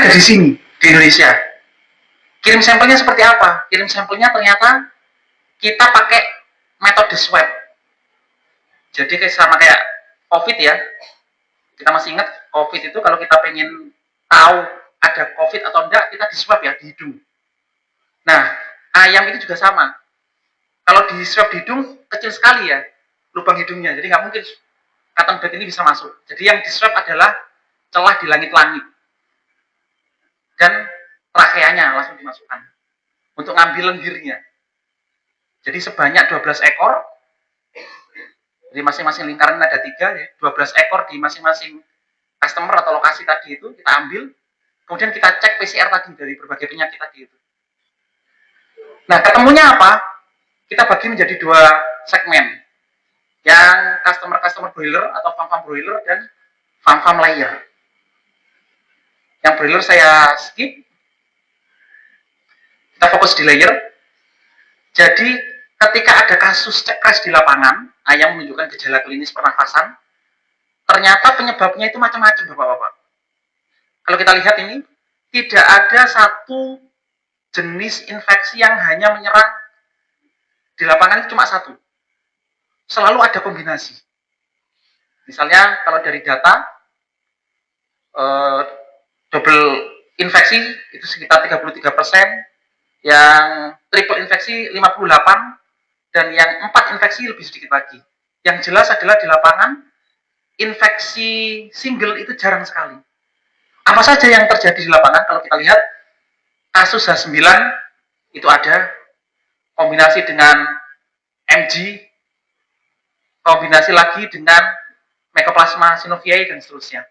ada di sini, di Indonesia. Kirim sampelnya seperti apa? Kirim sampelnya ternyata kita pakai metode swab. Jadi sama kayak COVID ya. Kita masih ingat COVID itu kalau kita pengen tahu ada COVID atau enggak, kita di swab ya, di hidung. Nah, ayam itu juga sama. Kalau di swab di hidung, kecil sekali ya lubang hidungnya. Jadi nggak mungkin cotton bud ini bisa masuk. Jadi yang di swab adalah celah di langit-langit. Dan trakeanya langsung dimasukkan untuk ngambil lendirnya. Jadi sebanyak 12 ekor, di masing-masing lingkaran ada 3 ya, 12 ekor di masing-masing customer atau lokasi tadi itu kita ambil, kemudian kita cek PCR tadi dari berbagai penyakit tadi itu. Nah, ketemunya apa? Kita bagi menjadi 2 segmen, yang customer broiler atau farm broiler dan farm layer. Yang broiler saya skip, kita fokus di layer. Jadi ketika ada kasus cekres di lapangan, ayam menunjukkan gejala klinis pernafasan, ternyata penyebabnya itu macam-macam, Bapak-Bapak. Kalau kita lihat ini, tidak ada satu jenis infeksi yang hanya menyerang di lapangan, itu cuma satu. Selalu ada kombinasi. Misalnya kalau dari data, double infeksi itu sekitar 33%, yang triple infeksi 58%, dan yang 4 infeksi lebih sedikit lagi. Yang jelas adalah di lapangan, infeksi single itu jarang sekali. Apa saja yang terjadi di lapangan? Kalau kita lihat, kasus H9 itu ada, kombinasi dengan MG, kombinasi lagi dengan Mycoplasma synoviae dan seterusnya.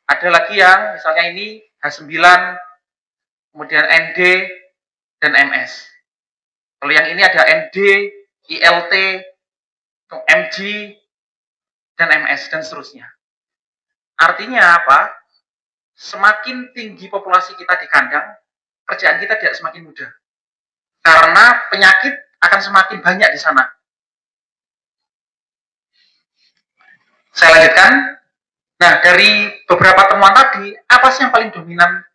Ada lagi yang misalnya ini H9, kemudian ND, dan MS. Kalau yang ini ada ND, ILT, MG, dan MS, dan seterusnya. Artinya apa? Semakin tinggi populasi kita di kandang, kerjaan kita tidak semakin mudah. Karena penyakit akan semakin banyak di sana. Saya lanjutkan. Nah, dari beberapa temuan tadi, apa sih yang paling dominan?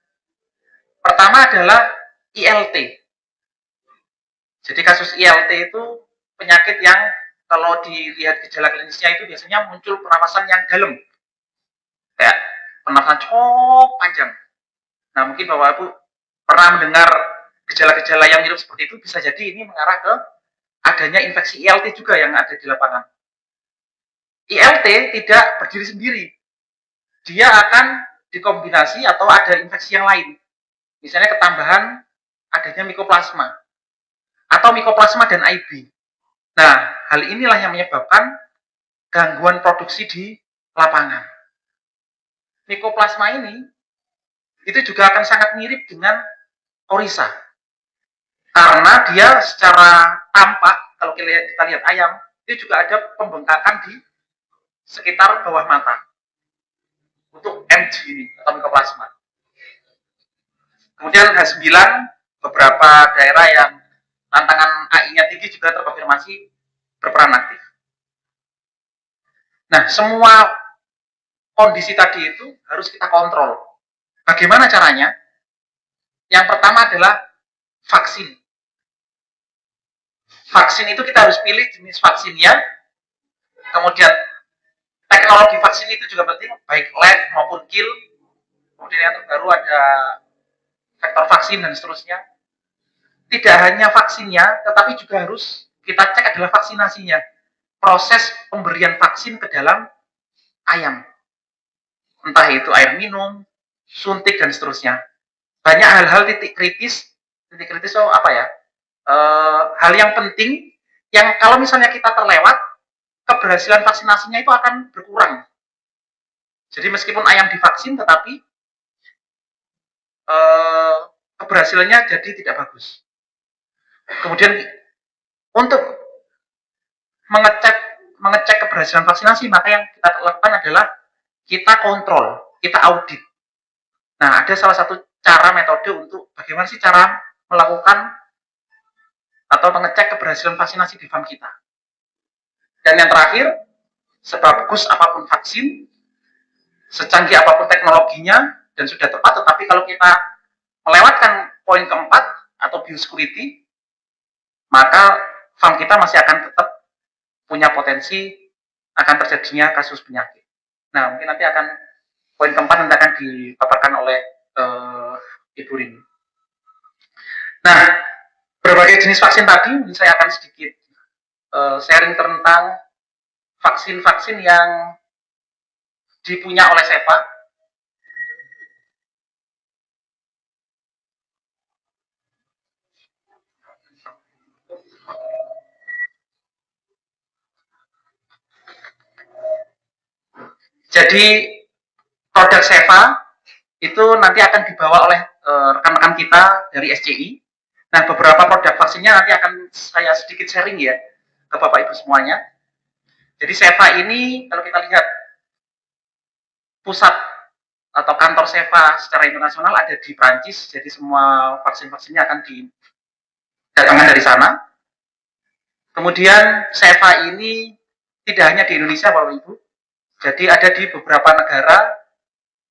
Pertama adalah ILT. Jadi kasus ILT itu penyakit yang kalau dilihat gejala klinisnya itu biasanya muncul pernafasan yang dalam. Kayak pernafasan cukup panjang. Nah, mungkin Bapak Ibu pernah mendengar gejala-gejala yang mirip seperti itu, bisa jadi ini mengarah ke adanya infeksi ILT juga yang ada di lapangan. ILT tidak berdiri sendiri. Dia akan dikombinasi atau ada infeksi yang lain. Misalnya ketambahan adanya Mycoplasma atau Mycoplasma dan IB. Nah, hal inilah yang menyebabkan gangguan produksi di lapangan. Mycoplasma ini itu juga akan sangat mirip dengan Coryza. Karena dia secara tampak, kalau kita lihat ayam, itu juga ada pembengkakan di sekitar bawah mata. Untuk MG ini, atau Mycoplasma. Kemudian H9, beberapa daerah yang tantangan AI-nya tinggi juga terkonfirmasi berperan aktif. Nah, semua kondisi tadi itu harus kita kontrol. Bagaimana caranya? Yang pertama adalah vaksin. Vaksin itu kita harus pilih jenis vaksinnya, kemudian teknologi vaksin itu juga penting, baik live maupun kill. Kemudian yang terbaru ada vektor vaksin dan seterusnya. Tidak hanya vaksinnya, tetapi juga harus kita cek adalah vaksinasinya. Proses pemberian vaksin ke dalam ayam. Entah itu air minum, suntik, dan seterusnya. Banyak hal-hal titik kritis itu apa ya? Hal yang penting, yang kalau misalnya kita terlewat, keberhasilan vaksinasinya itu akan berkurang. Jadi meskipun ayam divaksin, tetapi keberhasilannya jadi tidak bagus. Kemudian untuk mengecek keberhasilan vaksinasi, maka yang kita lakukan adalah kita kontrol, kita audit. Nah, ada salah satu cara metode untuk bagaimana sih cara melakukan atau mengecek keberhasilan vaksinasi di farm kita. Dan yang terakhir, sebagus apapun vaksin, secanggih apapun teknologinya, dan sudah tepat, tetapi kalau kita melewatkan poin keempat atau biosecurity, maka farm kita masih akan tetap punya potensi akan terjadinya kasus penyakit. Nah, mungkin nanti akan poin keempat nanti akan dipaparkan oleh Ibu Rini. Nah, berbagai jenis vaksin tadi, saya akan sedikit sharing tentang vaksin-vaksin yang dipunya oleh SEPA. Jadi produk SEPA itu nanti akan dibawa oleh rekan-rekan kita dari SCI. Nah, beberapa produk vaksinnya nanti akan saya sedikit sharing ya ke Bapak Ibu semuanya. Jadi SEPA ini kalau kita lihat pusat atau kantor SEPA secara internasional ada di Prancis, jadi semua vaksin-vaksinnya akan didatangkan dari sana. Kemudian SEPA ini tidak hanya di Indonesia Bapak Ibu, jadi ada di beberapa negara,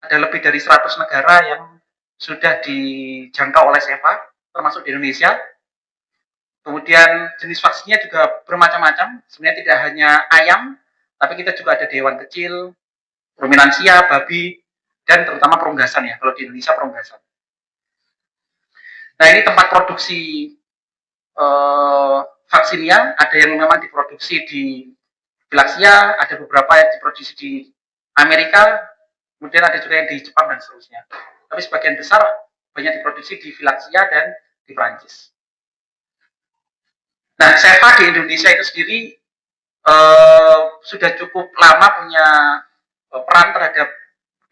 ada lebih dari 100 negara yang sudah dijangkau oleh SEPA, termasuk di Indonesia. Kemudian jenis vaksinnya juga bermacam-macam, sebenarnya tidak hanya ayam, tapi kita juga ada hewan kecil, ruminansia, babi, dan terutama perunggasan ya, kalau di Indonesia perunggasan. Nah, ini tempat produksi vaksinnya, ada yang memang diproduksi di Vilaxia, ada beberapa yang diproduksi di Amerika, kemudian ada juga yang di Jepang dan seterusnya. Tapi sebagian besar banyak diproduksi di Vilaxia dan di Prancis. Nah, SEPA di Indonesia itu sendiri sudah cukup lama punya peran terhadap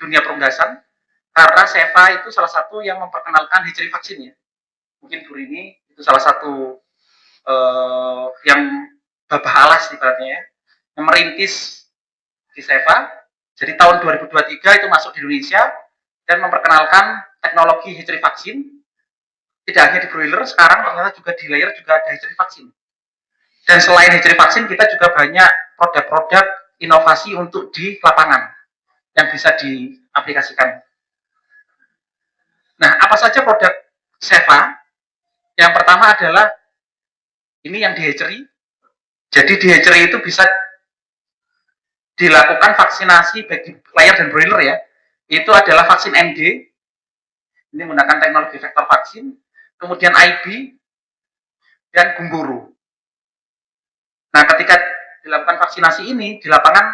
dunia perunggasan, karena SEPA itu salah satu yang memperkenalkan hatchery vaksin ya. Mungkin Bu Rini itu salah satu yang babah alas ibaratnya ya, yang merintis di SEPA. Jadi tahun 2023 itu masuk di Indonesia dan memperkenalkan teknologi hatchery vaksin. Tidak hanya di broiler, sekarang ternyata juga di layer juga ada hatchery vaksin. Dan selain hatchery vaksin, kita juga banyak produk-produk inovasi untuk di lapangan yang bisa diaplikasikan. Nah, apa saja produk SEPA? Yang pertama adalah ini yang di hatchery. Jadi di hatchery itu bisa dilakukan vaksinasi bagi layer dan broiler ya. Itu adalah vaksin ND. Ini menggunakan teknologi vektor vaksin. Kemudian IB dan gumboro. Nah, ketika dilakukan vaksinasi ini di lapangan,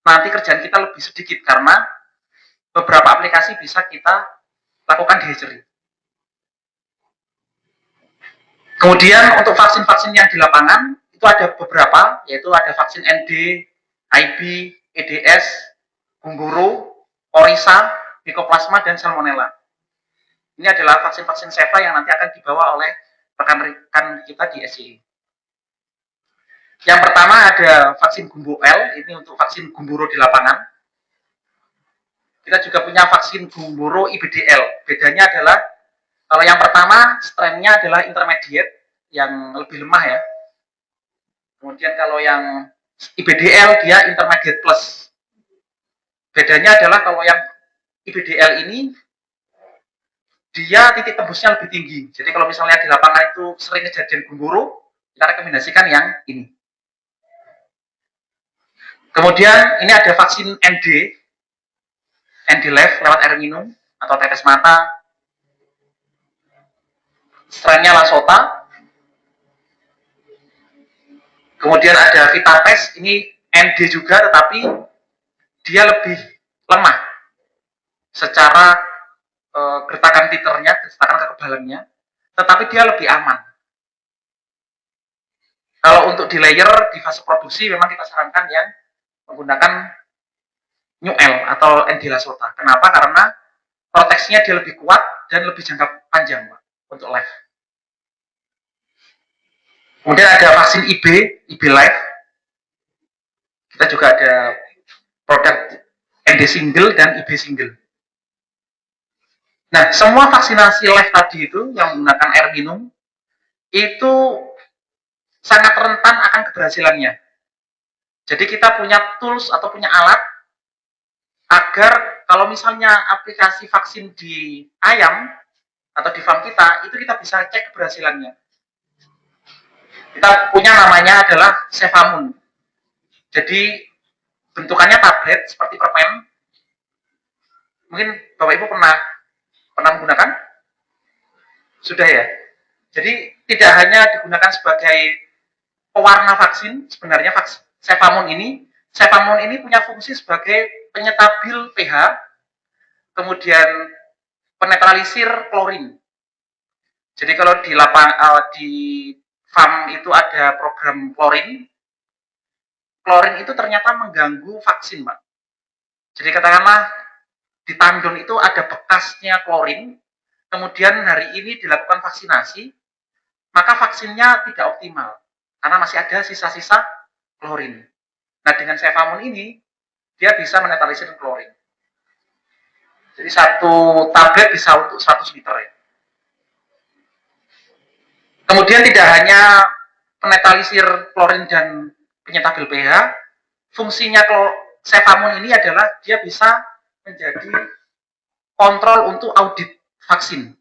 nanti kerjaan kita lebih sedikit karena beberapa aplikasi bisa kita lakukan di hatchery. Kemudian untuk vaksin-vaksin yang di lapangan itu ada beberapa, yaitu ada vaksin ND, IB, EDS, gumboro, orisa, mycoplasma, dan salmonella. Ini adalah vaksin-vaksin SEPA yang nanti akan dibawa oleh rekan-rekan kita di SCI. Yang pertama ada vaksin Gumbo L, ini untuk vaksin gumboro di lapangan. Kita juga punya vaksin gumboro IBDL. Bedanya adalah kalau yang pertama strainnya adalah intermediate yang lebih lemah ya. Kemudian kalau yang IBDL dia intermediate plus. Bedanya adalah kalau yang IBDL ini dia titik tembusnya lebih tinggi. Jadi kalau misalnya di lapangan itu sering kejadian gumboro, kita rekomendasikan yang ini. Kemudian ini ada vaksin ND Live lewat air minum atau tetes mata. Strainnya Lasota. Kemudian ada Vitapes, ini ND juga tetapi dia lebih lemah secara gertakan titernya, gertakan kekebalannya, tetapi dia lebih aman. Kalau untuk di layer di fase produksi memang kita sarankan yang menggunakan New L atau ND Lasota. Kenapa? Karena proteksinya dia lebih kuat dan lebih jangka panjang Pak, untuk live. Kemudian ada vaksin IB Live. Kita juga ada produk ND single dan IB single. Nah, semua vaksinasi live tadi itu yang menggunakan air minum itu sangat rentan akan keberhasilannya. Jadi kita punya tools atau punya alat agar kalau misalnya aplikasi vaksin di ayam atau di farm kita, itu kita bisa cek keberhasilannya. Kita punya namanya adalah Cevamun. Jadi bentukannya tablet seperti permen. Mungkin Bapak Ibu pernah menggunakan? Sudah ya. Jadi tidak hanya digunakan sebagai pewarna vaksin, sebenarnya Cevamun ini punya fungsi sebagai penyetabil pH, kemudian penetralisir klorin. Jadi kalau di farm itu ada program klorin itu ternyata mengganggu vaksin, Pak. Jadi katakanlah di tandon itu ada bekasnya klorin, kemudian hari ini dilakukan vaksinasi, maka vaksinnya tidak optimal karena masih ada sisa-sisa klorin. Nah, dengan Cevamun ini dia bisa menetralisir klorin. Jadi satu tablet bisa untuk 100 liter ya. Kemudian tidak hanya penetralisir klorin dan penyetabil pH, fungsinya Cevamun ini adalah dia bisa menjadi kontrol untuk audit vaksin.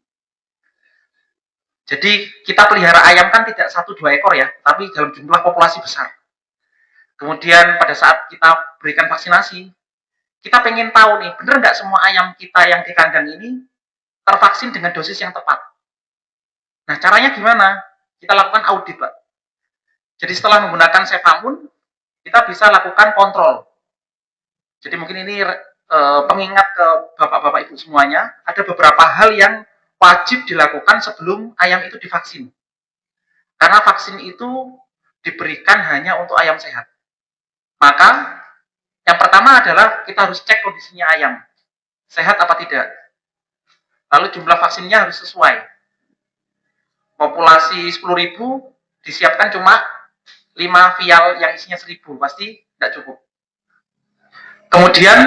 Jadi kita pelihara ayam kan tidak 1-2 ekor ya, tapi dalam jumlah populasi besar. Kemudian pada saat kita berikan vaksinasi, kita pengen tahu nih, benar nggak semua ayam kita yang di kandang ini tervaksin dengan dosis yang tepat. Nah, caranya gimana? Kita lakukan audit, Pak. Jadi setelah menggunakan Cevamun, kita bisa lakukan kontrol. Jadi mungkin ini pengingat ke bapak-bapak ibu semuanya, ada beberapa hal yang wajib dilakukan sebelum ayam itu divaksin. Karena vaksin itu diberikan hanya untuk ayam sehat. Maka yang pertama adalah kita harus cek kondisinya ayam, sehat apa tidak. Lalu jumlah vaksinnya harus sesuai. Populasi 10.000 disiapkan cuma 5 vial yang isinya 1.000, pasti tidak cukup. Kemudian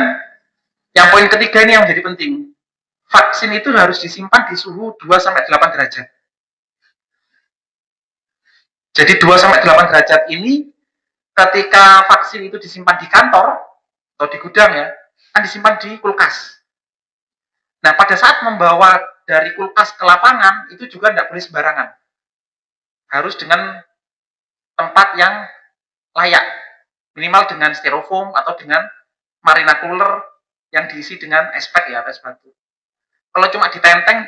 yang poin ketiga ini yang menjadi penting. Vaksin itu harus disimpan di suhu 2-8 derajat. Jadi 2-8 derajat ini ketika vaksin itu disimpan di kantor atau di gudang ya, kan disimpan di kulkas. Nah, pada saat membawa dari kulkas ke lapangan itu juga tidak boleh sembarangan. Harus dengan tempat yang layak. Minimal dengan styrofoam atau dengan marina cooler yang diisi dengan es pack ya, es batu. Kalau cuma ditenteng,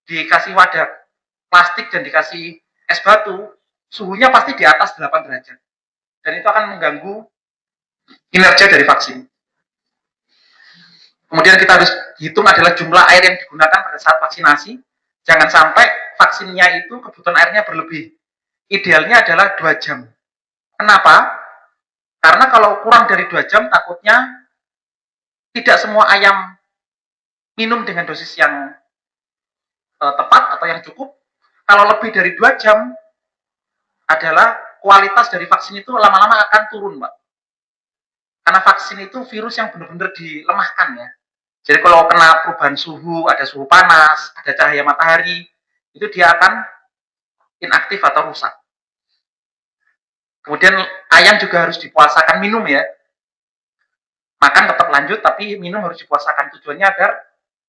dikasih wadah plastik dan dikasih es batu, suhunya pasti di atas 8 derajat. Dan itu akan mengganggu kinerja dari vaksin. Kemudian kita harus hitung adalah jumlah air yang digunakan pada saat vaksinasi. Jangan sampai vaksinnya itu kebutuhan airnya berlebih. Idealnya adalah 2 jam. Kenapa? Karena kalau kurang dari 2 jam takutnya tidak semua ayam minum dengan dosis yang tepat atau yang cukup. Kalau lebih dari 2 jam adalah kualitas dari vaksin itu lama-lama akan turun, Pak. Karena vaksin itu virus yang benar-benar dilemahkan ya. Jadi kalau kena perubahan suhu, ada suhu panas, ada cahaya matahari, itu dia akan inaktif atau rusak. Kemudian ayam juga harus dipuasakan minum ya. Makan tetap lanjut, tapi minum harus dipuasakan. Tujuannya agar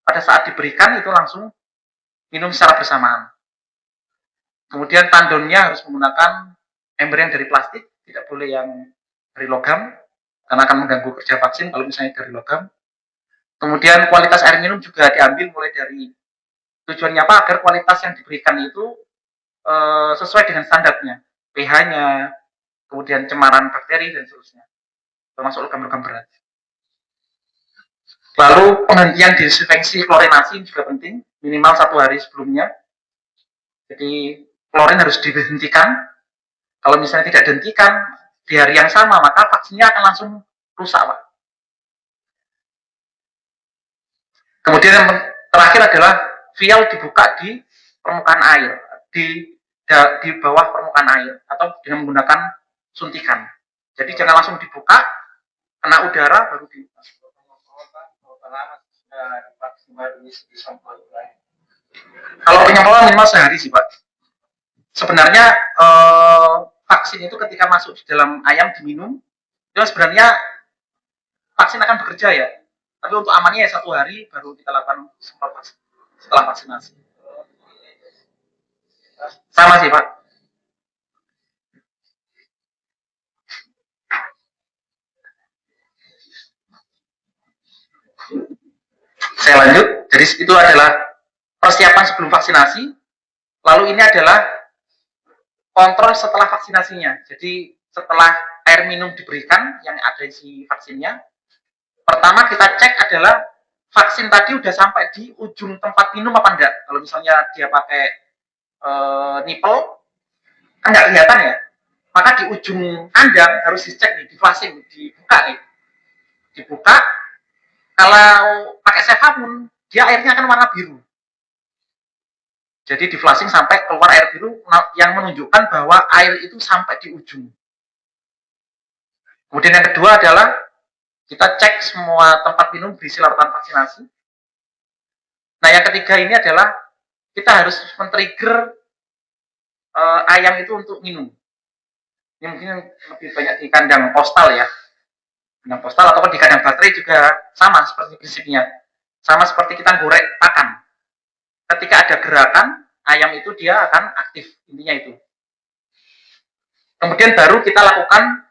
pada saat diberikan itu langsung minum secara bersamaan. Kemudian tandonnya harus menggunakan ember yang dari plastik, tidak boleh yang dari logam, karena akan mengganggu kerja vaksin kalau misalnya dari logam. Kemudian kualitas air minum juga diambil mulai dari tujuannya apa, agar kualitas yang diberikan itu sesuai dengan standarnya, pH-nya, kemudian cemaran bakteri dan seterusnya, termasuk logam-logam berat. Lalu penghentian disinfeksi klorinasi juga penting, minimal 1 hari sebelumnya. Jadi klorin harus dihentikan. Kalau misalnya tidak dihentikan di hari yang sama, maka vaksinnya akan langsung rusak, Pak. Kemudian yang terakhir adalah vial dibuka di permukaan air, di bawah permukaan air, atau dengan menggunakan suntikan. Jadi jangan langsung dibuka, kena udara baru di. Kalau penyemprotan minimal sehari sih, Pak. Sebenarnya vaksin itu ketika masuk di dalam ayam diminum, itu sebenarnya vaksin akan bekerja ya. Tapi untuk amannya ya 1 hari baru kita lakukan setelah vaksinasi. Sama sih Pak. Saya lanjut. Jadi itu adalah persiapan sebelum vaksinasi. Lalu ini adalah kontrol setelah vaksinasinya. Jadi setelah air minum diberikan yang ada isi vaksinnya, pertama kita cek adalah vaksin tadi udah sampai di ujung tempat minum apa enggak. Kalau misalnya dia pakai nipple, kan nggak kelihatan ya. Maka di ujung kandang harus dicek nih, di flashing, dibuka nih. Dibuka, kalau pakai siapapun, dia airnya akan warna biru. Jadi di flashing sampai keluar air biru yang menunjukkan bahwa air itu sampai di ujung. Kemudian yang kedua adalah kita cek semua tempat minum berisi larutan vaksinasi. Nah yang ketiga ini adalah kita harus men-trigger ayam itu untuk minum. Ini mungkin lebih banyak di kandang postal ya. Kandang postal ataupun di kandang baterai juga sama seperti prinsipnya. Sama seperti kita goreng pakan. Ketika ada gerakan, ayam itu dia akan aktif, intinya itu. Kemudian baru kita lakukan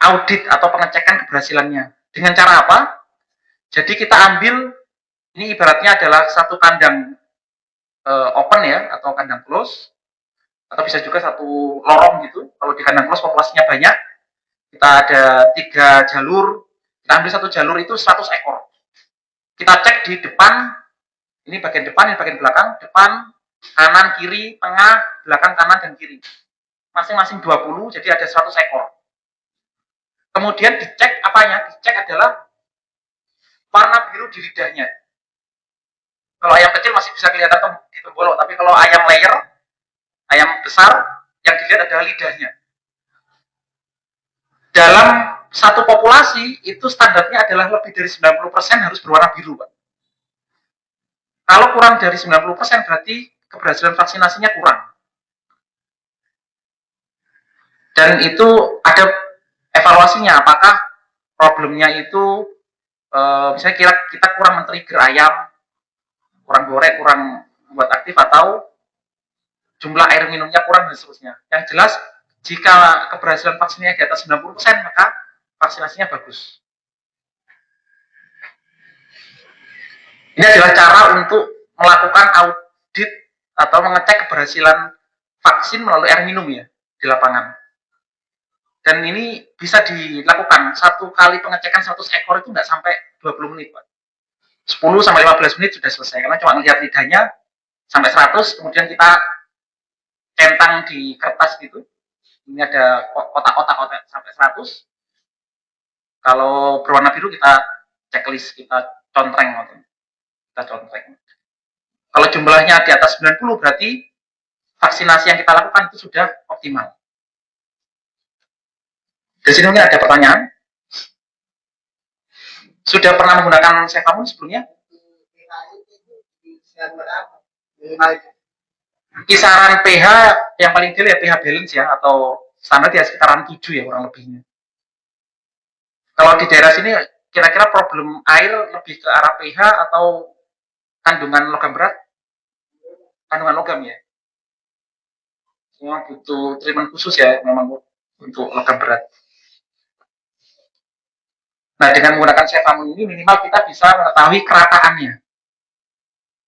audit atau pengecekan keberhasilannya. Dengan cara apa? Jadi kita ambil, ini ibaratnya adalah satu kandang open ya, atau kandang close, atau bisa juga satu lorong gitu. Kalau di kandang close populasinya banyak, kita ada 3 jalur, kita ambil satu jalur itu 100 ekor. Kita cek di depan, ini bagian depan, ini bagian belakang, depan, kanan, kiri, tengah, belakang, kanan, dan kiri. Masing-masing 20, jadi ada 100 ekor. Kemudian dicek apanya? Dicek adalah warna biru di lidahnya. Kalau ayam kecil masih bisa kelihatan di tembolok, tapi kalau ayam layer, ayam besar, yang dilihat adalah lidahnya. Dalam satu populasi, itu standarnya adalah lebih dari 90% harus berwarna biru, Pak. Kalau kurang dari 90% berarti keberhasilan vaksinasinya kurang. Dan itu ada evaluasinya, apakah problemnya itu misalnya kita kurang men-trigger ayam, kurang goreng, kurang buat aktif, atau jumlah air minumnya kurang dan seterusnya. Yang jelas jika keberhasilan vaksinnya di atas 90%, maka vaksinasinya bagus. Ini adalah cara untuk melakukan audit atau mengecek keberhasilan vaksin melalui air minum ya di lapangan. Dan ini bisa dilakukan satu kali pengecekan 100 ekor itu nggak sampai 20 menit, Pak. 10 sampai 15 menit sudah selesai karena cuma melihat lidahnya sampai 100, kemudian kita centang di kertas gitu. Ini ada kotak-kotak sampai 100. Kalau berwarna biru kita checklist, kita contreng. Kita contreng. Kalau jumlahnya di atas 90 berarti vaksinasi yang kita lakukan itu sudah optimal. Di sini mungkin ada pertanyaan. Sudah pernah menggunakan Sevamun sebelumnya? Kisaran pH yang paling ideal ya pH balance ya, atau standar ya sekitaran 7 ya kurang lebihnya. Kalau di daerah sini kira-kira problem air lebih ke arah pH atau kandungan logam berat? Kandungan logam ya. Memang butuh treatment khusus ya memang untuk logam berat. Nah, dengan menggunakan Sevamun ini minimal kita bisa mengetahui kerataannya.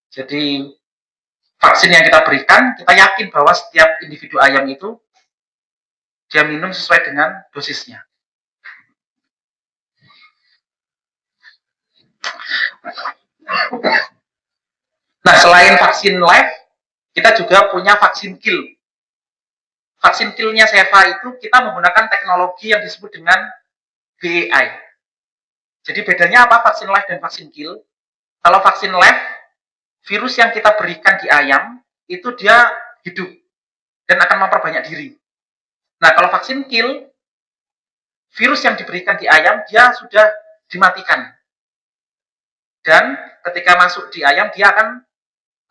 Jadi vaksin yang kita berikan, kita yakin bahwa setiap individu ayam itu dia minum sesuai dengan dosisnya. Nah, selain vaksin live, kita juga punya vaksin kill. Vaksin kill-nya Seva itu kita menggunakan teknologi yang disebut dengan BAI. Jadi bedanya apa vaksin live dan vaksin kill? Kalau vaksin live, virus yang kita berikan di ayam itu dia hidup dan akan memperbanyak diri. Nah, kalau vaksin kill, virus yang diberikan di ayam dia sudah dimatikan. Dan ketika masuk di ayam dia akan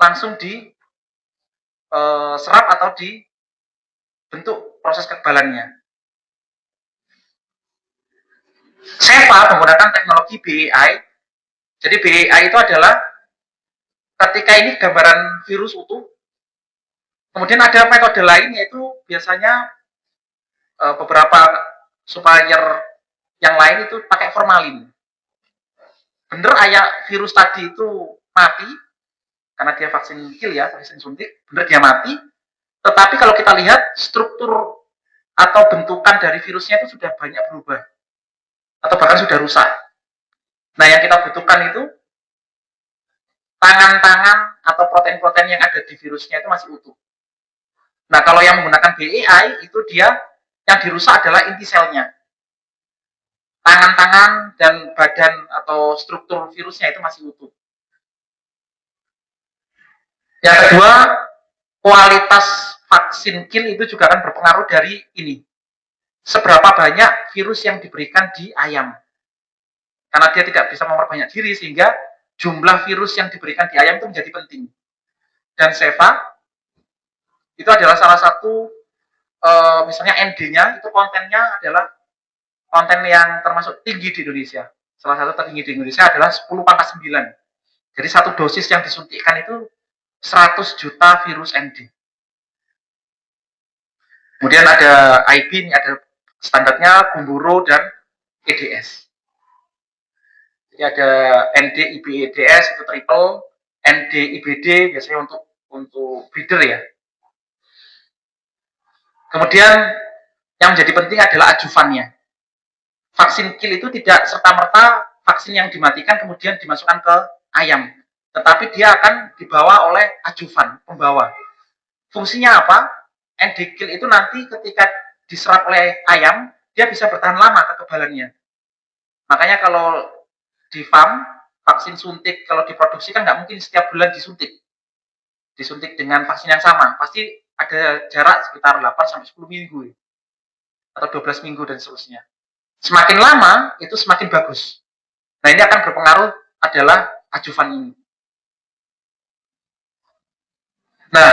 langsung diserap atau dibentuk proses kekebalannya. Seva menggunakan teknologi BAI Jadi BEI itu adalah ketika ini gambaran virus utuh, kemudian ada metode lain yaitu biasanya beberapa supplier yang lain itu pakai formalin. Bener virus tadi itu mati karena dia vaksin kill ya, vaksin suntik, bener dia mati. Tetapi kalau kita lihat struktur atau bentukan dari virusnya itu sudah banyak berubah atau bahkan sudah rusak. Nah, yang kita butuhkan itu tangan-tangan atau protein-protein yang ada di virusnya itu masih utuh. Nah, kalau yang menggunakan BEI itu dia yang dirusak adalah inti selnya. Tangan-tangan dan badan atau struktur virusnya itu masih utuh. Yang kedua, kualitas vaksin kill itu juga akan berpengaruh dari ini. Seberapa banyak virus yang diberikan di ayam. Karena dia tidak bisa memperbanyak diri sehingga jumlah virus yang diberikan di ayam itu menjadi penting. Dan Seva itu adalah salah satu misalnya ND-nya itu kontennya adalah konten yang termasuk tinggi di Indonesia. Salah satu tertinggi di Indonesia adalah 10/9. Jadi satu dosis yang disuntikkan itu 100 juta virus ND. Kemudian ada IB, ini ada standarnya Gumboro dan EDS. Jadi ada ND, IB, EDS itu triple, ND, IBD biasanya untuk breeder ya. Kemudian yang menjadi penting adalah ajuvannya. Vaksin kill itu tidak serta-merta vaksin yang dimatikan kemudian dimasukkan ke ayam, tetapi dia akan dibawa oleh ajuvan, pembawa. Fungsinya apa? ND kill itu nanti ketika diserap oleh ayam, dia bisa bertahan lama kekebalannya. Makanya kalau di farm, vaksin suntik kalau diproduksi kan nggak mungkin setiap bulan disuntik. Disuntik dengan vaksin yang sama, pasti ada jarak sekitar 8-10 minggu atau 12 minggu dan seterusnya. Semakin lama itu semakin bagus. Nah, ini akan berpengaruh adalah ajuvan ini. Nah,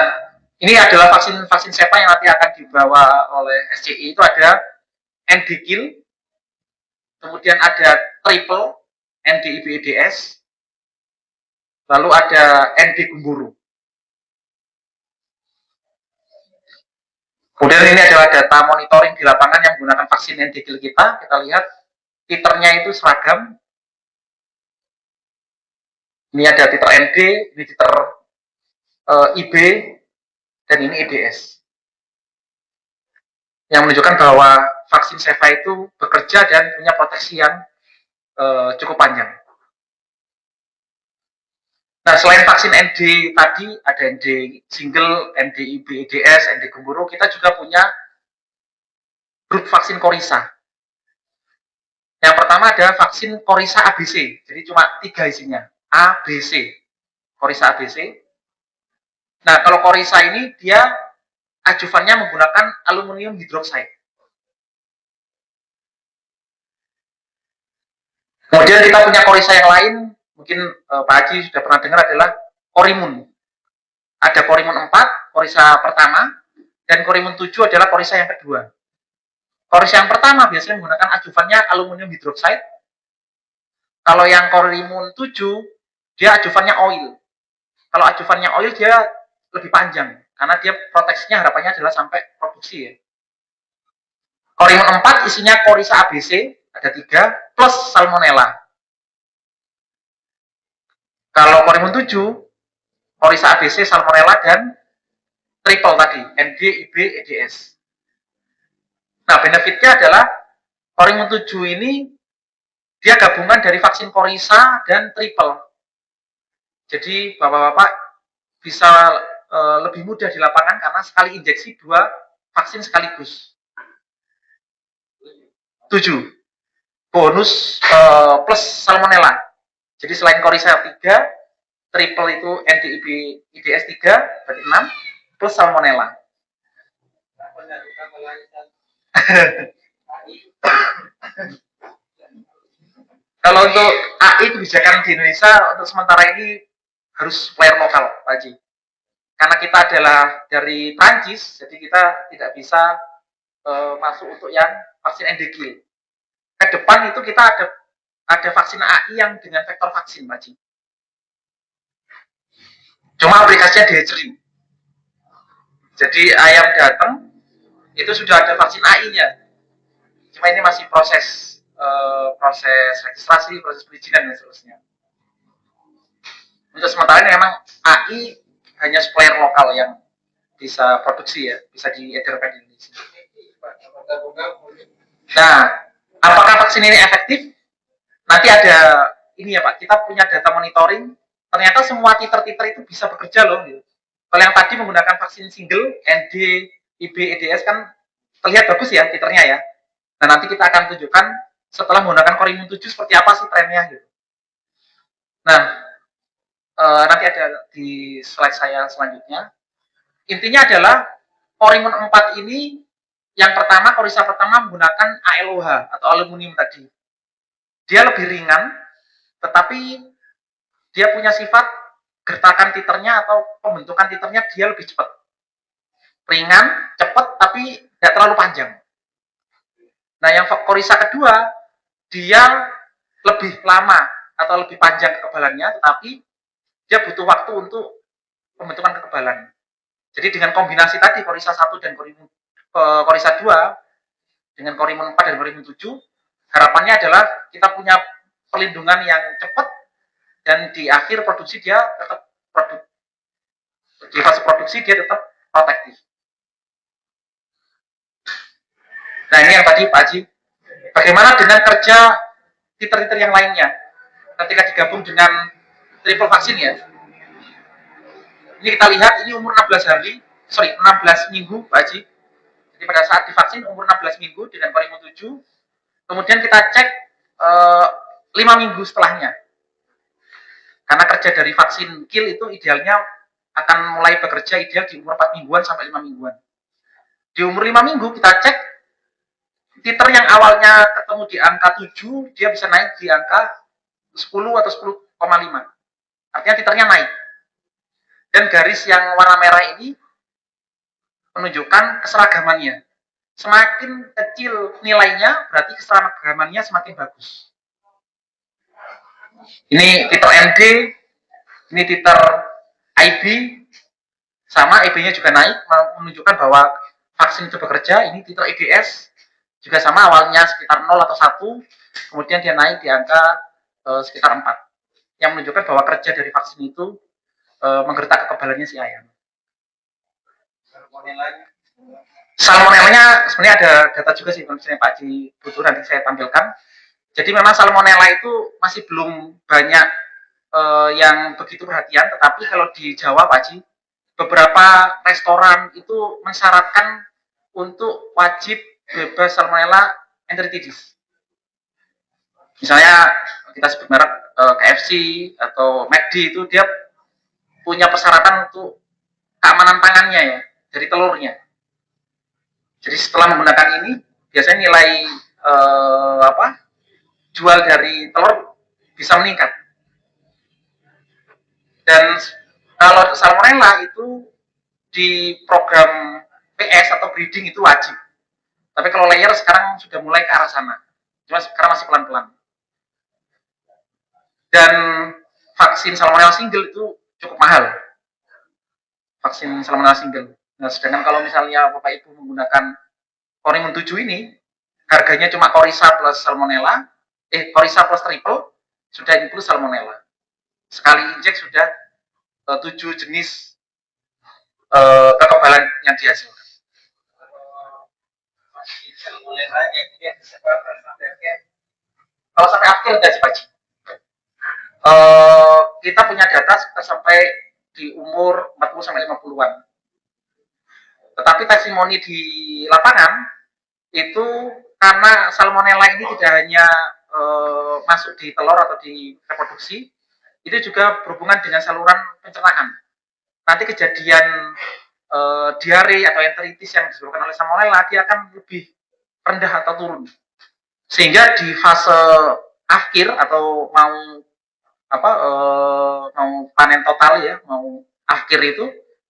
ini adalah vaksin Seva yang nanti akan dibawa oleh SCI. Itu ada ND-Kill, kemudian ada triple ND-IBEDS, lalu ada ND-Gumboro. Kemudian ini adalah data monitoring di lapangan yang menggunakan vaksin ND-Kill kita. Kita lihat titernya itu seragam. Ini ada titer ND, ini titer IB, dan ini EDS. Yang menunjukkan bahwa vaksin Seva itu bekerja dan punya proteksi yang cukup panjang. Nah, selain vaksin ND tadi, ada ND single, ND IB, EDS, ND Gumboro, kita juga punya grup vaksin Korisa. Yang pertama ada vaksin Korisa ABC, jadi cuma 3 isinya, ABC, Korisa ABC. Nah, kalau Korisa ini dia ajuvannya menggunakan aluminium hidroksida. Kemudian kita punya Korisa yang lain, mungkin Pak Haji sudah pernah dengar adalah Korimun. Ada Korimun 4, Korisa pertama, dan Korimun 7 adalah Korisa yang kedua. Korisa yang pertama biasanya menggunakan ajuvannya aluminium hidroksida. Kalau yang Korimun 7, dia ajuvannya oil. Kalau ajuvannya oil dia lebih panjang, karena dia proteksinya harapannya adalah sampai produksi ya. Korimun 4 isinya Korisa ABC, ada 3, plus Salmonella. Kalau Korimun 7, Korisa ABC, Salmonella, dan triple tadi, ND, IB, EDS. Nah, benefitnya adalah Korimun 7 ini dia gabungan dari vaksin Korisa dan triple. Jadi bapak-bapak bisa lebih mudah di lapangan karena sekali injeksi 2 vaksin sekaligus. 7. Bonus plus Salmonella. Jadi selain Korisa 3, triple itu NDIB IDS 3, berarti 6, plus Salmonella. Kalau untuk AI kebijakan di Indonesia untuk sementara ini harus player lokal, Pak Haji. Karena kita adalah dari Prancis, jadi kita tidak bisa masuk untuk yang vaksin NDG. Ke depan itu kita ada ada vaksin AI yang dengan vektor vaksin, Pak Ji. Cuma aplikasinya dihatchery. Jadi ayam datang, itu sudah ada vaksin AI-nya. Cuma ini masih proses registrasi, proses perizinan dan seterusnya. Untuk sementara ini memang AI hanya supplier lokal yang bisa produksi ya, bisa diedarkan di Indonesia. Nah, apakah vaksin ini efektif? Nanti ada ini ya Pak, kita punya data monitoring, ternyata semua titer-titer itu bisa bekerja loh. Gitu. Kalau yang tadi menggunakan vaksin single, ND, IB, EDS kan terlihat bagus ya titernya ya. Nah nanti kita akan tunjukkan setelah menggunakan Korimun 7 seperti apa sih trennya gitu. Nah, nanti ada di slide saya selanjutnya. Intinya adalah Korimun 4 ini yang pertama, korisa pertama menggunakan ALOH atau aluminium tadi. Dia lebih ringan, tetapi dia punya sifat gertakan titernya atau pembentukan titernya dia lebih cepat. Ringan, cepat, tapi tidak terlalu panjang. Nah, yang korisa kedua, dia lebih lama atau lebih panjang kekebalannya, tetapi dia butuh waktu untuk pembentukan kekebalan. Jadi dengan kombinasi tadi korisa 1 dan korisa 2 dengan Korimun 4 dan Korimun 7, harapannya adalah kita punya perlindungan yang cepat dan di akhir produksi dia tetap di fase produksi dia tetap protektif. Nah ini yang tadi Pak Haji. Bagaimana dengan kerja titer-titer yang lainnya ketika digabung dengan triple vaksin ya? Ini kita lihat ini umur 16 minggu Pak Haji. Jadi pada saat divaksin umur 16 minggu dengan Korimun 7, kemudian kita cek 5 minggu setelahnya. Karena kerja dari vaksin kill itu idealnya akan mulai bekerja ideal di umur 4 mingguan sampai 5 mingguan. Di umur 5 minggu kita cek titer yang awalnya ketemu di angka 7, dia bisa naik di angka 10 atau 10,5. Artinya titernya naik. Dan garis yang warna merah ini menunjukkan keseragamannya. Semakin kecil nilainya, berarti keseragamannya semakin bagus. Ini titer ND, ini titer IB, sama IB-nya juga naik, menunjukkan bahwa vaksin itu bekerja. Ini titer EDS, juga sama, awalnya sekitar 0 atau 1, kemudian dia naik di angka sekitar 4, yang menunjukkan bahwa kerja dari vaksin itu menggertak kekebalannya si ayam. Salmonellanya sebenarnya ada data juga sih, misalnya Pak Ji butuh nanti saya tampilkan. Jadi memang salmonella itu masih belum banyak yang begitu perhatian, tetapi kalau di Jawa Pak Ji, beberapa restoran itu mensyaratkan untuk wajib bebas salmonella enteritidis. Misalnya kita sebut merek KFC atau McD itu dia punya persyaratan untuk keamanan pangannya ya, dari telurnya. Jadi setelah menggunakan ini, biasanya nilai jual dari telur bisa meningkat. Dan kalau salmonella itu di program PS atau breeding itu wajib. Tapi kalau layer sekarang sudah mulai ke arah sana. Cuma sekarang masih pelan-pelan. Dan vaksin salmonella single itu cukup mahal. Vaksin salmonella single. Nah, sedangkan kalau misalnya Bapak Ibu menggunakan Korimun 7 ini, harganya cuma korisa plus salmonella, korisa plus triple, sudah include salmonella. Sekali injek sudah 7 jenis kekebalan yang dihasilkan. Kalau sampai akhir enggak sih Pak Ji? Kita punya data sampai di umur 40 sampai 50-an. Tetapi testimoni di lapangan itu karena salmonella ini tidak hanya masuk di telur atau di reproduksi, itu juga berhubungan dengan saluran pencernaan. Nanti kejadian diare atau enteritis yang disebabkan oleh salmonella dia akan lebih rendah atau turun. Sehingga di fase akhir atau mau panen total ya, mau akhir itu,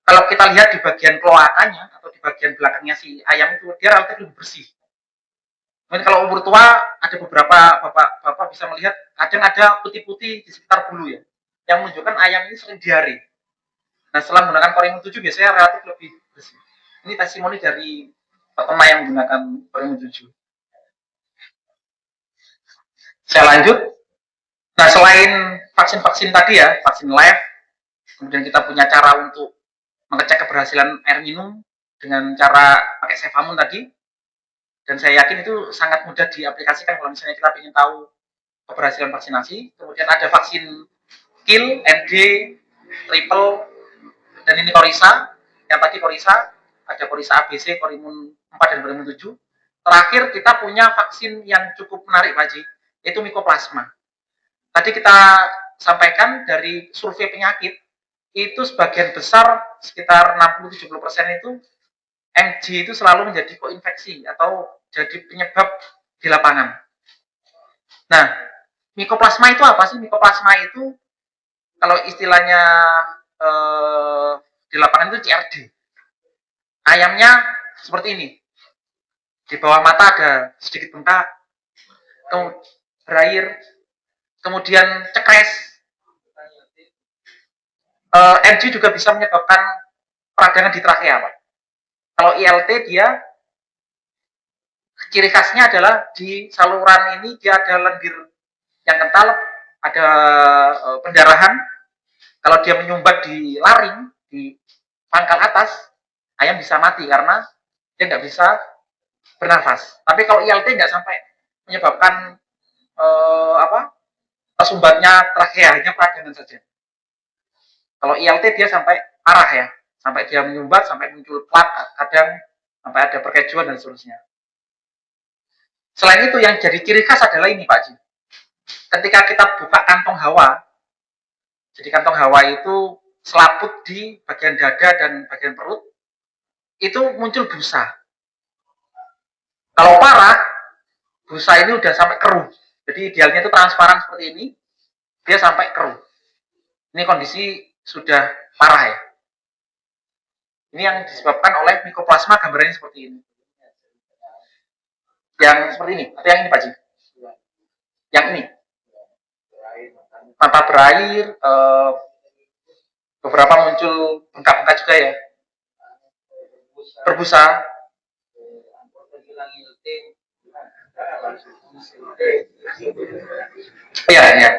kalau kita lihat di bagian kloakanya atau di bagian belakangnya si ayam itu dia relatif lebih bersih. Mungkin kalau umur tua ada beberapa bapak bisa melihat kadang ada putih-putih di sekitar bulu ya, yang menunjukkan ayam ini sering diare. Nah setelah menggunakan Corium 7 biasanya relatif lebih bersih. Ini testimoni dari peternak yang menggunakan Corium 7. Saya lanjut. Nah selain vaksin-vaksin tadi ya, vaksin live, kemudian kita punya cara untuk mengecek keberhasilan air minum dengan cara pakai Cevamun tadi, dan saya yakin itu sangat mudah diaplikasikan kalau misalnya kita ingin tahu keberhasilan vaksinasi. Kemudian ada vaksin kill, ND, triple, dan ini Korisa. Yang tadi Korisa, ada Korisa ABC, Korimun 4 dan Korimun 7. Terakhir kita punya vaksin yang cukup menarik Pak Haji, yaitu Mycoplasma. Tadi kita sampaikan dari survei penyakit, itu sebagian besar sekitar 60-70% itu MG itu selalu menjadi koinfeksi atau jadi penyebab di lapangan. Nah, Mycoplasma itu apa sih? Mycoplasma itu kalau istilahnya di lapangan itu CRD. Ayamnya seperti ini. Di bawah mata ada sedikit bengkak, berair, kemudian cekres. MG juga bisa menyebabkan peradangan di trakea, Pak. Kalau ILT dia ciri khasnya adalah di saluran ini dia ada lendir yang kental, ada pendarahan. Kalau dia menyumbat di laring, di pangkal atas, ayam bisa mati karena dia nggak bisa bernafas. Tapi kalau ILT nggak sampai menyebabkan tersumbatnya trakea, hanya peradangan saja. Kalau ILT dia sampai parah ya, sampai dia menyumbat, sampai muncul plat, kadang sampai ada perkejuan dan seterusnya. Selain itu yang jadi ciri khas adalah ini Pak Ji. Ketika kita buka kantong hawa, jadi kantong hawa itu selaput di bagian dada dan bagian perut, itu muncul busa. Kalau parah, busa ini udah sampai keruh. Jadi idealnya itu transparan seperti ini, dia sampai keruh. Ini kondisi sudah parah ya. Ini yang disebabkan oleh Mycoplasma, gambarnya seperti ini. Yang seperti ini, atau yang ini Pak Ji? Yang ini. Mata berair, beberapa muncul bengkak-bengkak juga ya. Berbusa. Ya, ya.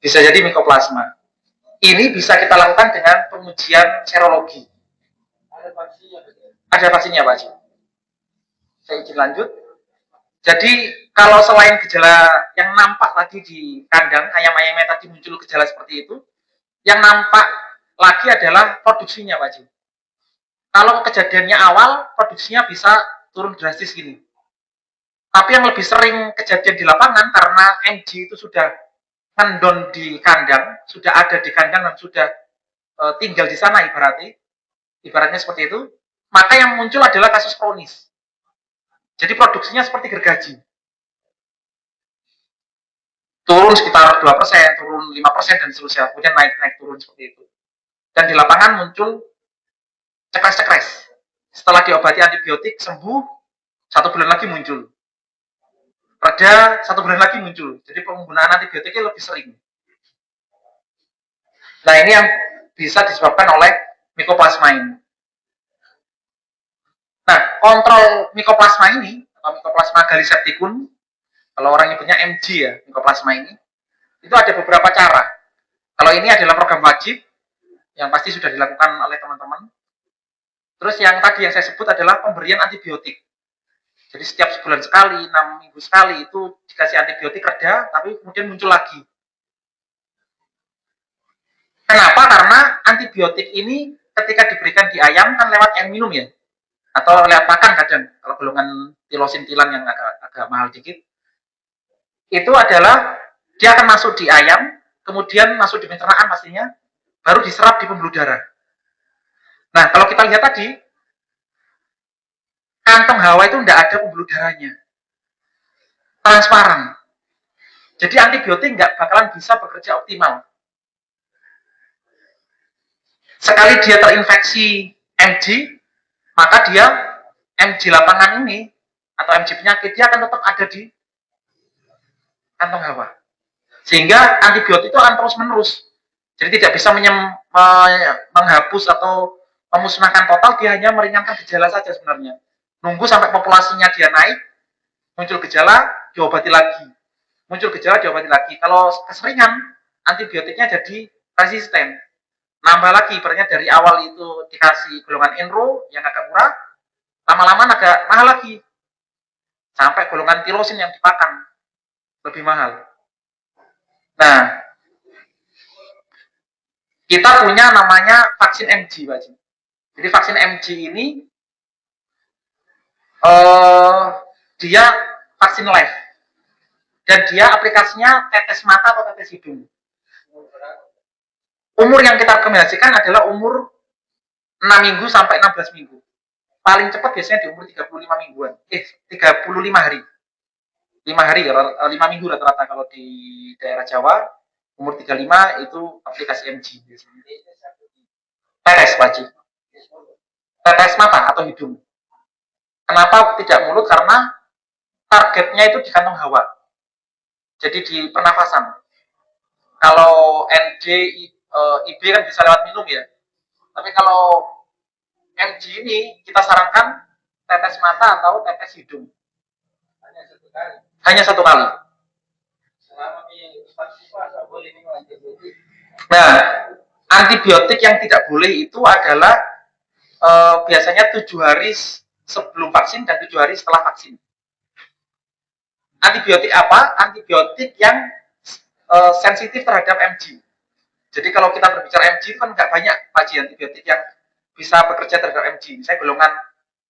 Bisa jadi Mycoplasma. Ini bisa kita lakukan dengan pengujian serologi. Ada vaksinnya Pak Haji. Saya izin lanjut. Jadi kalau selain gejala yang nampak tadi di kandang, ayam-ayamnya tadi muncul gejala seperti itu, yang nampak lagi adalah produksinya Pak Haji. Kalau kejadiannya awal, produksinya bisa turun drastis gini. Tapi yang lebih sering kejadian di lapangan karena MG itu sudah mendon di kandang, sudah ada di kandang dan sudah tinggal di sana ibaratnya seperti itu, maka yang muncul adalah kasus kronis. Jadi produksinya seperti gergaji. Turun sekitar 2%, turun 5% dan seterusnya, kemudian naik turun seperti itu. Dan di lapangan muncul cekres-cekres. Setelah diobati antibiotik sembuh, 1 bulan lagi muncul. Reda, 1 bulan lagi muncul. Jadi penggunaan antibiotiknya lebih sering. Nah ini yang bisa disebabkan oleh Mycoplasma ini. Nah kontrol Mycoplasma ini atau Mycoplasma gallisepticum, kalau orang nyebutnya MG ya, Mycoplasma ini, itu ada beberapa cara. Kalau ini adalah program wajib yang pasti sudah dilakukan oleh teman-teman. Terus yang tadi yang saya sebut adalah pemberian antibiotik. Jadi setiap sebulan sekali, 6 minggu sekali itu dikasih antibiotik reda, tapi kemudian muncul lagi. Kenapa? Karena antibiotik ini ketika diberikan di ayam kan lewat air minum ya, atau lewat makan kadang. Kalau golongan tilosin tilan yang agak mahal dikit, itu adalah dia akan masuk di ayam, kemudian masuk di pencernaan pastinya, baru diserap di pembuluh darah. Nah kalau kita lihat tadi, kantong hawa itu tidak ada pembuluh darahnya, transparan. Jadi antibiotik nggak bakalan bisa bekerja optimal. Sekali dia terinfeksi MG, maka dia MG lapangan ini atau mg penyakit, dia akan tetap ada di kantong hawa. Sehingga antibiotik itu akan terus-menerus. Jadi tidak bisa menghapus atau memusnahkan total, dia hanya meringankan gejala saja sebenarnya. Nunggu sampai populasinya dia naik, muncul gejala, diobati lagi. Muncul gejala, diobati lagi. Kalau keseringan, antibiotiknya jadi resisten. Nambah lagi, ibaratnya dari awal itu dikasih golongan enro yang agak murah, lama-lama agak mahal lagi. Sampai golongan tirosin yang dipakan, lebih mahal. Nah, kita punya namanya vaksin MG, Pak Ji. Jadi vaksin MG ini dia vaksin live dan dia aplikasinya tetes mata atau tetes hidung. Umur yang kita rekomendasikan adalah umur 6 minggu sampai 16 minggu. Paling cepat biasanya di umur 35 mingguan. 35 hari. 5 hari, 5 minggu rata-rata kalau di daerah Jawa. Umur 35 itu aplikasi MG. Tetes wajib. Tetes mata atau hidung. Kenapa tidak mulut? Karena targetnya itu di kantong hawa. Jadi di pernafasan. Kalau ND, IB kan bisa lewat minum ya. Tapi kalau MG ini kita sarankan tetes mata atau tetes hidung. Hanya satu kali. Nah, antibiotik yang tidak boleh itu adalah biasanya 7 hari sebelum vaksin dan 7 hari setelah vaksin. Antibiotik apa? Antibiotik yang sensitif terhadap MG. Jadi kalau kita berbicara MG kan nggak banyak Pak Ji antibiotik yang bisa bekerja terhadap MG. Misalnya golongan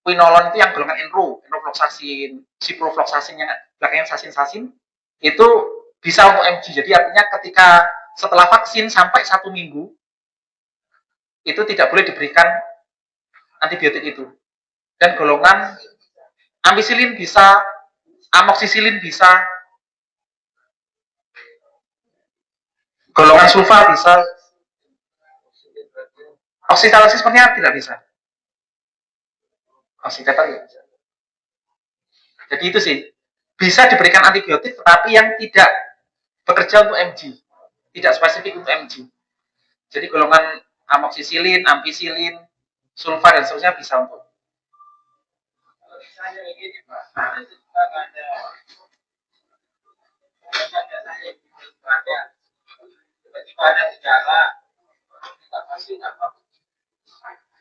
quinolon itu yang golongan enrofloxacin, ciprofloxacin yang belakangnya sasin-sasin, itu bisa untuk MG. Jadi artinya ketika setelah vaksin sampai 1 minggu, itu tidak boleh diberikan antibiotik itu. Dan golongan ampicillin bisa, amoxicillin bisa, golongan sulfa bisa, oxytocin sepertinya tidak bisa. Oxytocin tidak bisa. Jadi itu sih, bisa diberikan antibiotik tetapi yang tidak bekerja untuk MG, tidak spesifik untuk MG. Jadi golongan amoxicillin, ampicillin, sulfa dan seterusnya bisa untuk.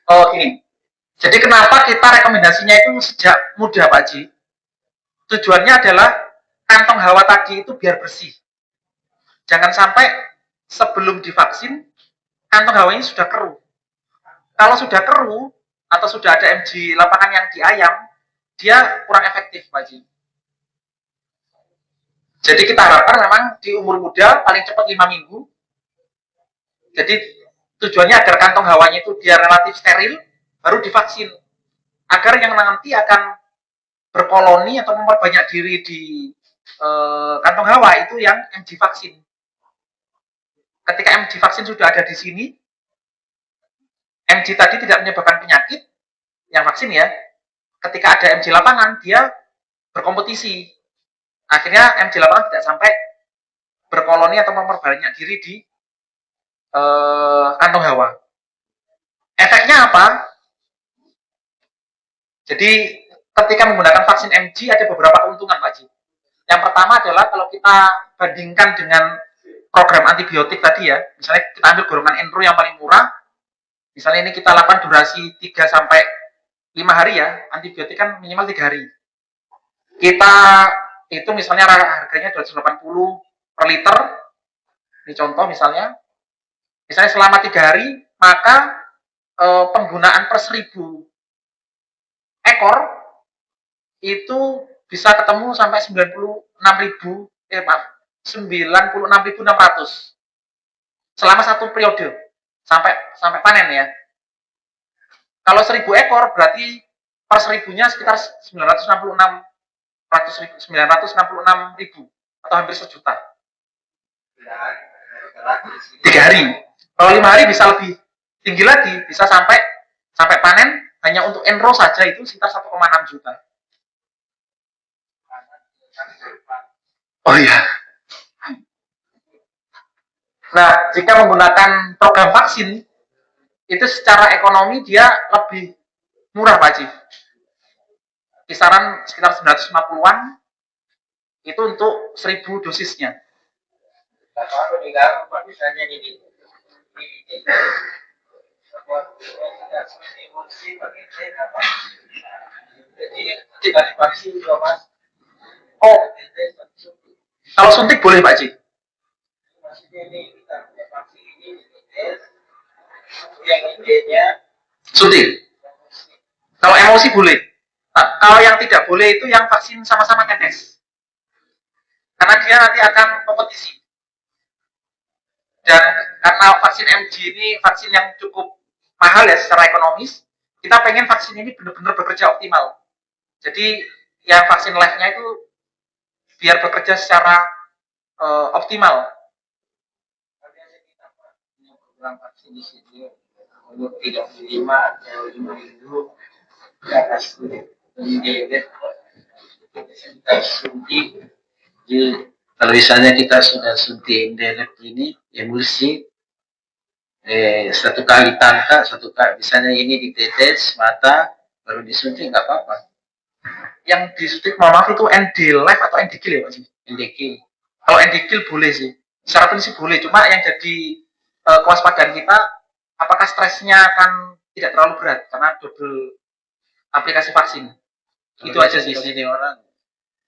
Oh ini. Jadi kenapa kita rekomendasinya itu sejak muda Pak Ji? Tujuannya adalah kantong hawa tadi itu biar bersih. Jangan sampai sebelum divaksin kantong hawanya sudah keruh. Kalau sudah keruh atau sudah ada MG lapangan yang di ayam, dia kurang efektif Pak Ji. Jadi kita harapkan memang di umur muda paling cepat 5 minggu. Jadi tujuannya agar kantong hawanya itu dia relatif steril, baru divaksin. Agar yang nanti akan berkoloni atau memperbanyak diri di kantong hawa itu yang MG vaksin. Ketika MG vaksin sudah ada di sini, MG tadi tidak menyebabkan penyakit, yang vaksin ya, ketika ada MG lapangan, dia berkompetisi. Akhirnya MG lapangan tidak sampai berkoloni atau memperbanyak diri di kantong hawa. Efeknya apa? Jadi ketika menggunakan vaksin MG ada beberapa keuntungan Pak Ji. Yang pertama adalah kalau kita bandingkan dengan program antibiotik tadi ya, misalnya kita ambil golongan enro yang paling murah, misalnya ini kita lakukan durasi 3 sampai 5 hari ya, antibiotik kan minimal 3 hari. Kita itu misalnya harganya 280 per liter, ini contoh misalnya selama 3 hari, maka penggunaan per 1.000 ekor itu bisa ketemu sampai 96.600 selama satu periode sampai panen ya. Kalau 1.000 ekor berarti per 1.000-nya sekitar 966.000 atau hampir sejuta. 3 hari. Kalau 5 hari bisa lebih tinggi lagi, bisa sampai panen hanya untuk enro saja itu sekitar 1,6 juta. Oh iya. Nah, jika menggunakan program vaksin, itu secara ekonomi dia lebih murah Pak Haji. Kisaran sekitar 950-an itu untuk 1000 dosisnya. Nah, kalau digabung Pak, misalnya ini jadi vaksin juga Mas. Oh, kalau suntik boleh Pak Haji. Yang idenya suntik. Kalau emosi boleh. Nah, kalau yang tidak boleh itu yang vaksin sama-sama tetes. Karena dia nanti akan kompetisi. Dan karena vaksin MG ini vaksin yang cukup mahal ya secara ekonomis, kita pengen vaksin ini benar-benar bekerja optimal. Jadi yang vaksin live-nya itu biar bekerja secara optimal. Program vaksin di sini untuk tidak menerima atau 5.000 di atas kita suntik di kalau misalnya kita sudah suntik indirect ini emulsi satu kali tangka satu kali misalnya ini ditetes mata baru disuntik nggak apa-apa. Yang disuntik mohon maaf itu ND live atau ND kill ya Pak sih? ND kill. Kalau ND kill boleh sih. Secara prinsip boleh, cuma yang jadi kewaspadaan kita apakah stresnya akan tidak terlalu berat karena double aplikasi vaksin. Itu aja sih. Sini orang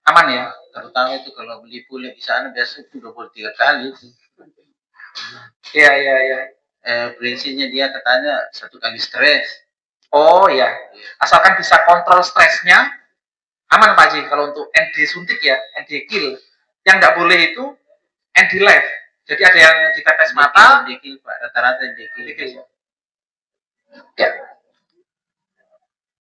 aman ya. Terutama itu kalau beli pulih di sana biasa itu 23 kali. Iya iya iya. Prinsipnya dia katanya satu kali stres. Oh ya. Asalkan bisa kontrol stresnya, aman Pak Haji. Kalau untuk ND suntik ya, ND kill. Yang nggak boleh itu ND live. Jadi ada yang ditetes mata. ND kill Pak. Rata-rata ND kill. Ya.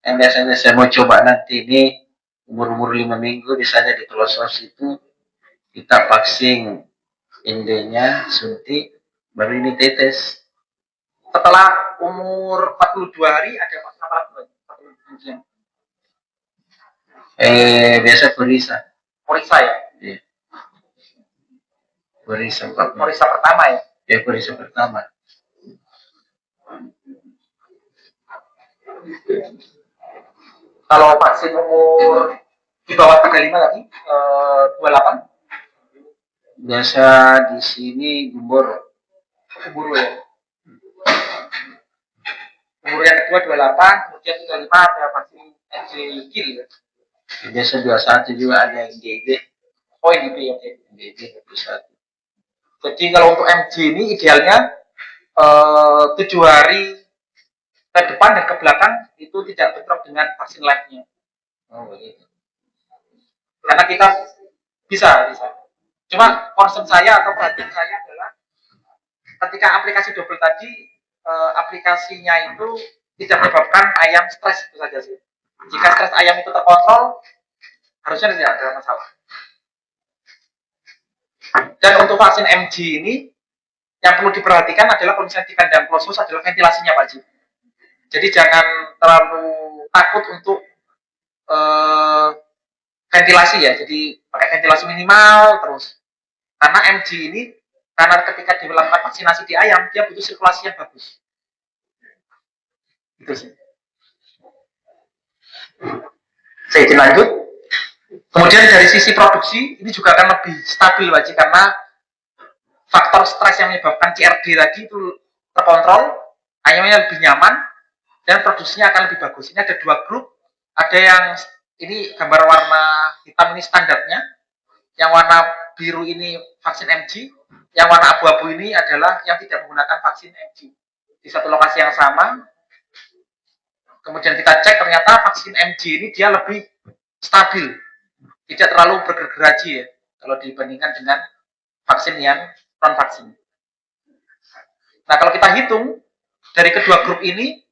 Yang biasanya saya mau coba nanti ini umur-umur 5 minggu misalnya di Klosos itu kita vaksin indenya suntik baru ini tetes. Setelah umur 42 hari ada vaksin apa lagi? Biasa Porisa. Porisa ya? Iya. Porisa pertama ya? Ya Porisa pertama. Kalau vaksin umur di bawah 35 lagi 28? Biasa di sini Gumboro. Gumboro ya. Umur yang kedua 28, kemudian 35 ada vaksin NG kill ya. Biasa 21 juga ada yang DB. Oh ini DB ya. DB 21. Jadi kalau untuk MG ini idealnya 7 hari ke depan dan ke belakang itu tidak bentrok dengan vaksin live-nya. Oh begitu. Karena kita bisa. Cuma concern saya atau perhatian saya adalah ketika aplikasi double tadi aplikasinya itu tidak menyebabkan ayam stres itu saja sih. Jika stres ayam itu terkontrol, harusnya tidak ada masalah. Dan untuk vaksin MG ini yang perlu diperhatikan adalah kondisi di kandang klosus adalah ventilasinya Pak Ji. Jadi jangan terlalu takut untuk ventilasi ya. Jadi pakai ventilasi minimal terus. Karena MG ini karena ketika dilakukan vaksinasi di ayam dia butuh sirkulasi yang bagus. Itu sih. Saya izin lanjut. Kemudian dari sisi produksi ini juga akan lebih stabil Pak Ji karena faktor stres yang menyebabkan CRD tadi itu terkontrol, ayamnya lebih nyaman dan produksinya akan lebih bagus. Ini ada 2 grup, ada yang ini gambar warna hitam ini standarnya, yang warna biru ini vaksin MG, yang warna abu-abu ini adalah yang tidak menggunakan vaksin MG. Di satu lokasi yang sama, kemudian kita cek ternyata vaksin MG ini dia lebih stabil, tidak terlalu bergergaji ya, kalau dibandingkan dengan vaksin yang non vaksin. Nah kalau kita hitung dari kedua grup ini,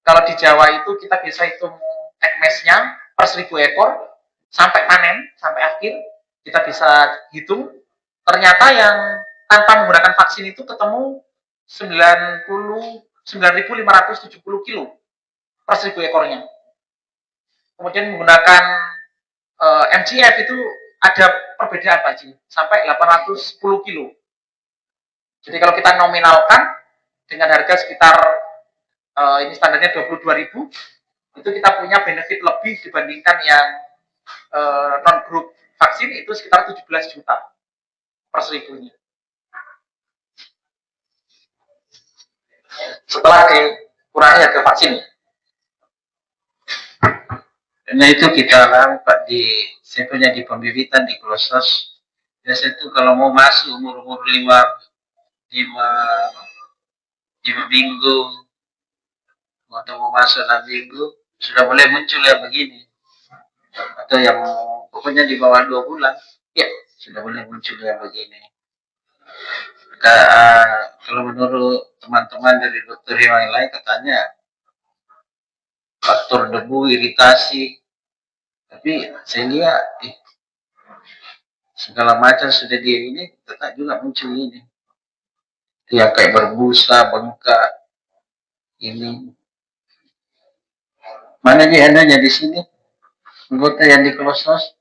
kalau di Jawa itu kita bisa hitung ekmesnya per 1000 ekor sampai panen, sampai akhir kita bisa hitung. Ternyata yang tanpa menggunakan vaksin itu ketemu 9.570 kilo per 1000 ekornya. Kemudian menggunakan MGF itu ada perbedaan Pak Ji, sampai 810 kilo. Jadi kalau kita nominalkan dengan harga sekitar ini standarnya 22.000, itu kita punya benefit lebih dibandingkan yang non grup vaksin itu sekitar 17 juta per seribunya. Setelah dikurangi harga vaksin. Karena itu kita Pak di sebetulnya di pembibitan di klosos. Biasanya itu kalau mau masuk umur 5 minggu atau mau masuk 6 minggu sudah mulai muncul yang begini, atau yang pokoknya di bawah 2 bulan ya sudah mulai muncul yang begini. Kalau menurut teman-teman dari dokter yang lain katanya faktor debu, iritasi, tapi saya lihat segala macam sudah dia ini tetap juga muncul ini, yang kayak berbusa, bengkak ini. Mana sih andanya di sini anggota yang di klosos?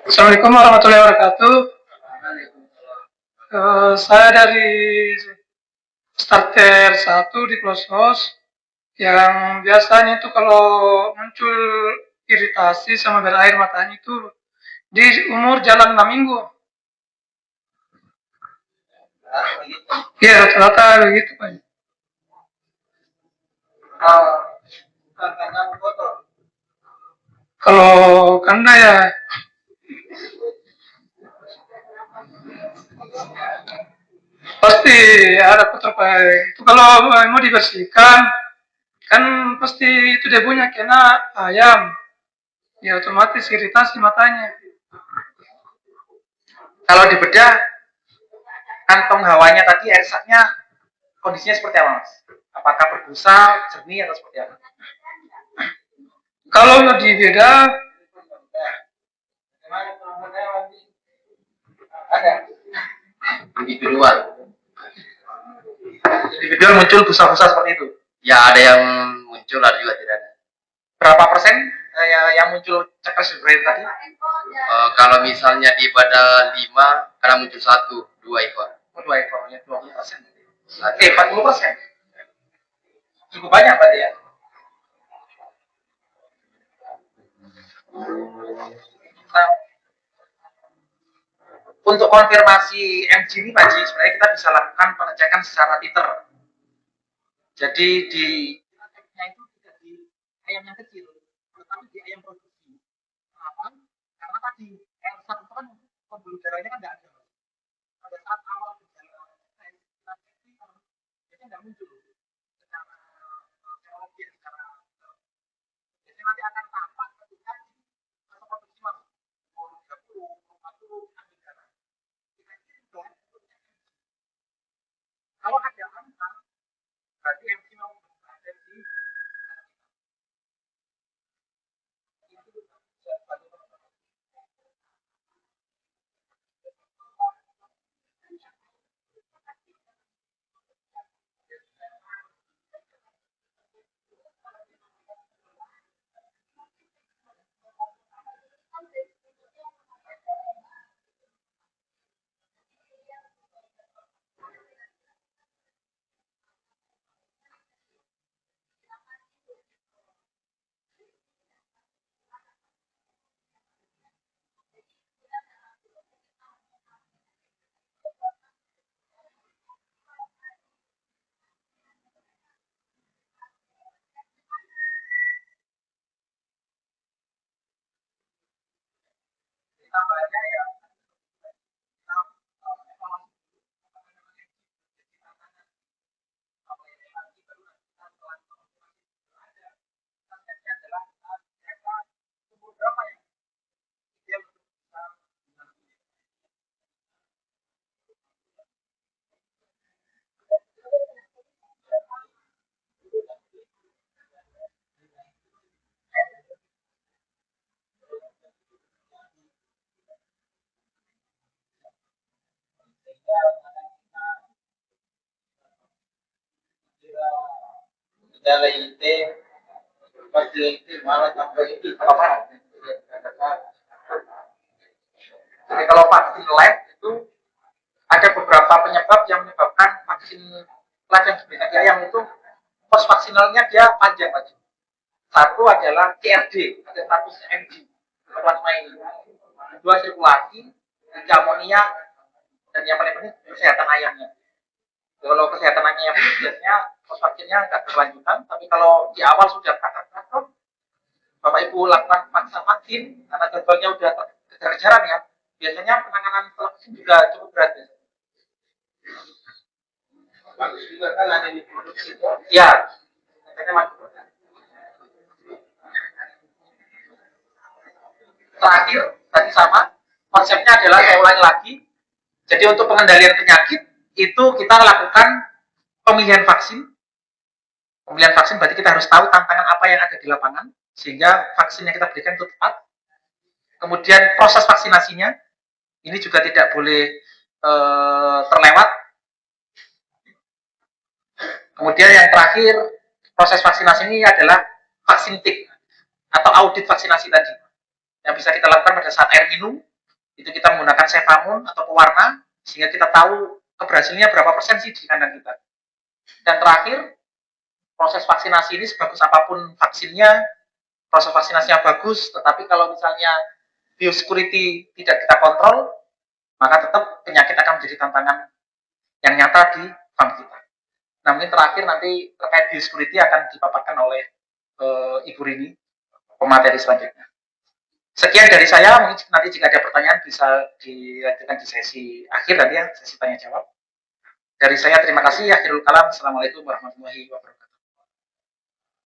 Assalamualaikum warahmatullahi wabarakatuh. Saya dari starter 1 di Klosos, yang biasanya itu kalau muncul iritasi sama berair matanya itu di umur jalan 6 minggu. Iya, rata-rata begitu Pak. Kalau kanda ya pasti ada terbaik. Itu kalau mau dibersihkan kan pasti itu debunya kena ayam, ya otomatis iritasi matanya. Kalau dibedah kantong hawanya tadi air saknya kondisinya seperti apa Mas? Apakah berbusa, jernih atau seperti apa? Kalau mau dibeda ada individual muncul busa-busa seperti itu. Ya ada yang muncul, ada juga tidak ada. Berapa persen yang muncul cekres brain tadi? Kalau misalnya di pada 5 kadang muncul 1-2 ekor. 2 ekor ya 20%. 40%. Cukup banyak berarti ya. Nah, untuk konfirmasi MG ini Pak Ji, sebenarnya kita bisa lakukan pengecekan secara titer. Jadi di itu tidak di ayam yang kecil, tetapi di ayam produksi. Kenapa? Karena tadi R1 itu kan pembuluh darahnya kan tidak ada. Pada saat awal gejala itu tidak muncul secara teologi, secara jadi nanti akan tampak ketika produksi masuk 30, 40, kalau ada angka berarti MC mau berada di tambahnya ya berapa ya dia Jadi kalau vaksin lab itu ada beberapa penyebab yang menyebabkan vaksin lab yang diberikan di ayam itu post vaksinalnya dia panjang lagi. Satu adalah CRD, ada status MG, plasma ini. Kedua sirkulasi, tiga amonia, dan yang paling penting kesehatan ayamnya. Kalau kesehatan ayam biasanya post vaksinnya nggak berkelanjutan, tapi kalau di awal sudah kakak Bapak Ibu lakukan vaksin karena jadwalnya udah kejar-kejaran ya, biasanya penanganan setelah vaksin juga cukup berat ya. Bagus juga kan ada di produksi. Ya, terakhir tadi sama konsepnya adalah saya ulangi lagi. Jadi untuk pengendalian penyakit itu kita lakukan pemilihan vaksin. Pemilihan vaksin berarti kita harus tahu tantangan apa yang ada di lapangan sehingga vaksin yang kita berikan itu tepat. Kemudian proses vaksinasinya ini juga tidak boleh terlewat. Kemudian yang terakhir proses vaksinasi ini adalah vaksin tik atau audit vaksinasi tadi yang bisa kita lakukan pada saat air minum itu kita menggunakan Cefamon atau pewarna sehingga kita tahu keberhasilannya berapa persen sih di kandang kita. Dan terakhir proses vaksinasi ini sebagus apapun vaksinnya, proses vaksinasinya bagus, tetapi kalau misalnya biosecurity tidak kita kontrol, maka tetap penyakit akan menjadi tantangan yang nyata di farm kita. Nah mungkin terakhir nanti terkait biosecurity akan dipaparkan oleh Ibu Rini, pemateri selanjutnya. Sekian dari saya, mungkin nanti jika ada pertanyaan bisa dilanjutkan di sesi akhir tadi ya, sesi tanya jawab. Dari saya terima kasih, akhirul kalam, assalamualaikum warahmatullahi wabarakatuh.